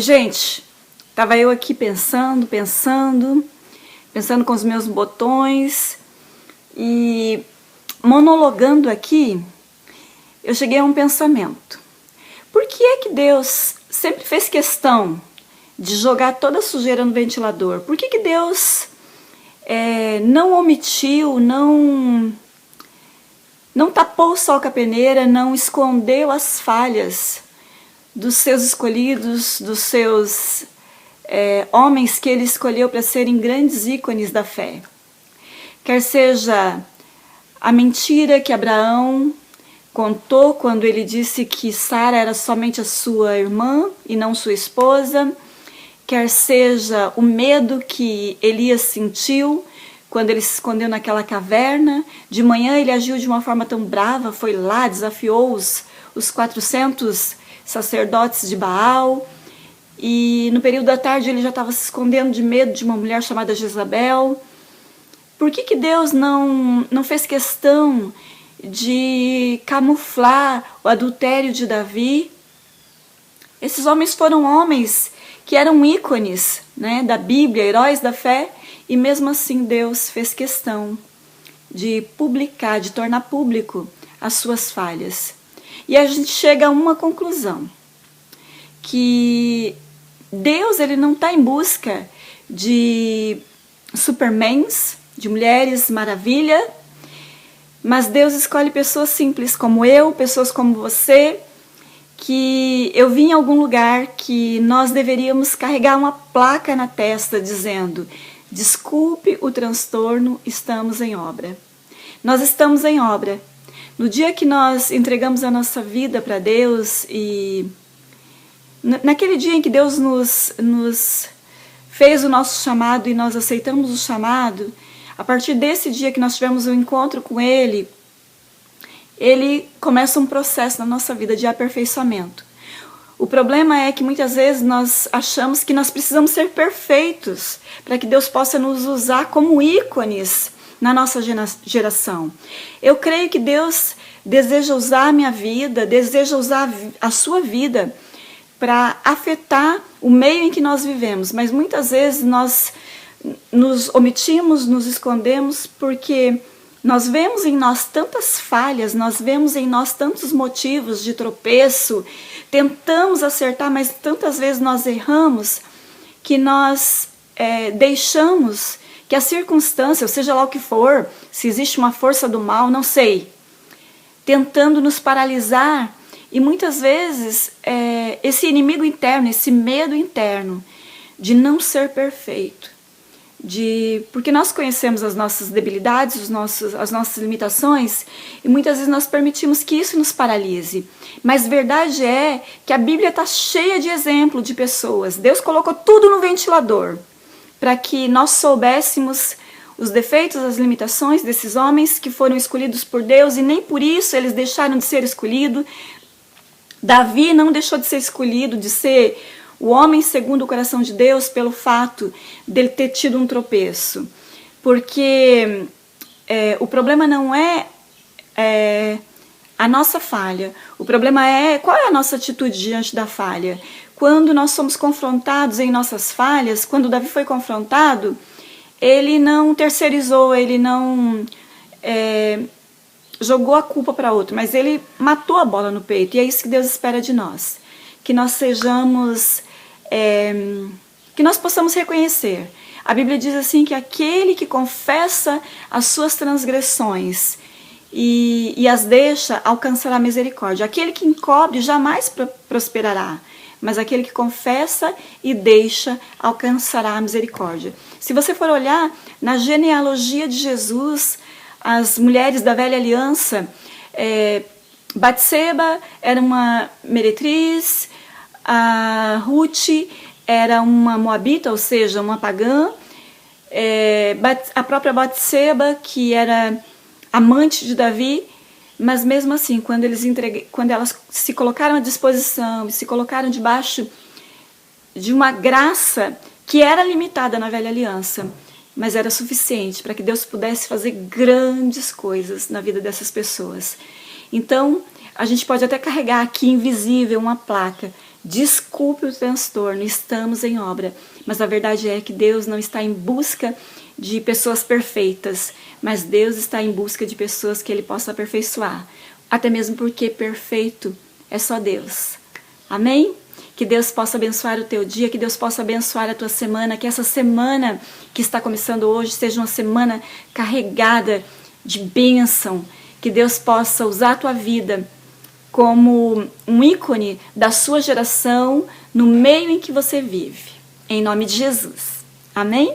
Oi, gente, tava eu aqui pensando com os meus botões e monologando aqui, eu cheguei a um pensamento. Por que é que Deus sempre fez questão de jogar toda a sujeira no ventilador? Por que que Deus não omitiu, não tapou o sol com a peneira, não escondeu as falhas dos seus escolhidos, dos seus homens que ele escolheu para serem grandes ícones da fé? Quer seja a mentira que Abraão contou quando ele disse que Sara era somente a sua irmã e não sua esposa, quer seja o medo que Elias sentiu quando ele se escondeu naquela caverna. De manhã ele agiu de uma forma tão brava, foi lá, desafiou os 400 sacerdotes de Baal, e no período da tarde ele já estava se escondendo de medo de uma mulher chamada Jezabel. Por que que Deus não fez questão de camuflar o adultério de Davi? Esses homens foram homens que eram ícones, né, da Bíblia, heróis da fé, e mesmo assim Deus fez questão de publicar, de tornar público as suas falhas. E a gente chega a uma conclusão, que Deus ele não está em busca de supermans, de mulheres maravilha, mas Deus escolhe pessoas simples como eu, pessoas como você, que eu vi em algum lugar que nós deveríamos carregar uma placa na testa dizendo: desculpe o transtorno, estamos em obra. Nós estamos em obra. No dia que nós entregamos a nossa vida para Deus, e naquele dia em que Deus nos fez o nosso chamado e nós aceitamos o chamado, a partir desse dia que nós tivemos um encontro com Ele começa um processo na nossa vida de aperfeiçoamento. O problema é que muitas vezes nós achamos que nós precisamos ser perfeitos para que Deus possa nos usar como ícones na nossa geração. Eu creio que Deus deseja usar a minha vida, deseja usar a sua vida para afetar o meio em que nós vivemos, mas muitas vezes nós nos omitimos, nos escondemos, porque nós vemos em nós tantas falhas, nós vemos em nós tantos motivos de tropeço, tentamos acertar, mas tantas vezes nós erramos, que nós deixamos que a circunstância, ou seja lá o que for, se existe uma força do mal, não sei, tentando nos paralisar. E muitas vezes esse inimigo interno, esse medo interno de não ser perfeito, porque nós conhecemos as nossas debilidades, as nossas limitações, e muitas vezes nós permitimos que isso nos paralise. Mas verdade é que a Bíblia está cheia de exemplos de pessoas. Deus colocou tudo no ventilador para que nós soubéssemos os defeitos, as limitações desses homens que foram escolhidos por Deus, e nem por isso eles deixaram de ser escolhidos. Davi não deixou de ser escolhido, de ser o homem segundo o coração de Deus, pelo fato dele ter tido um tropeço. Porque o problema não é a nossa falha. O problema é qual é a nossa atitude diante da falha. Quando nós somos confrontados em nossas falhas, quando Davi foi confrontado, ele não terceirizou, ele não jogou a culpa para outro, mas ele matou a bola no peito. E é isso que Deus espera de nós. Que nós sejamos, que nós possamos reconhecer. A Bíblia diz assim que aquele que confessa as suas transgressões e as deixa, alcançará misericórdia. Aquele que encobre jamais prosperará, mas aquele que confessa e deixa alcançará a misericórdia. Se você for olhar na genealogia de Jesus, as mulheres da velha aliança, Batseba era uma meretriz, a Ruth era uma moabita, ou seja, uma pagã, a própria Batseba, que era amante de Davi, mas mesmo assim, quando elas se colocaram à disposição e se colocaram debaixo de uma graça que era limitada na velha aliança, mas era suficiente para que Deus pudesse fazer grandes coisas na vida dessas pessoas. Então, a gente pode até carregar aqui invisível uma placa Desculpe o transtorno, estamos em obra. Mas a verdade é que Deus não está em busca de pessoas perfeitas, mas Deus está em busca de pessoas que Ele possa aperfeiçoar. Até mesmo porque perfeito é só Deus. Amém? Que Deus possa abençoar o teu dia, que Deus possa abençoar a tua semana, que essa semana que está começando hoje seja uma semana carregada de bênção, que Deus possa usar a tua vida como um ícone da sua geração no meio em que você vive. Em nome de Jesus. Amém?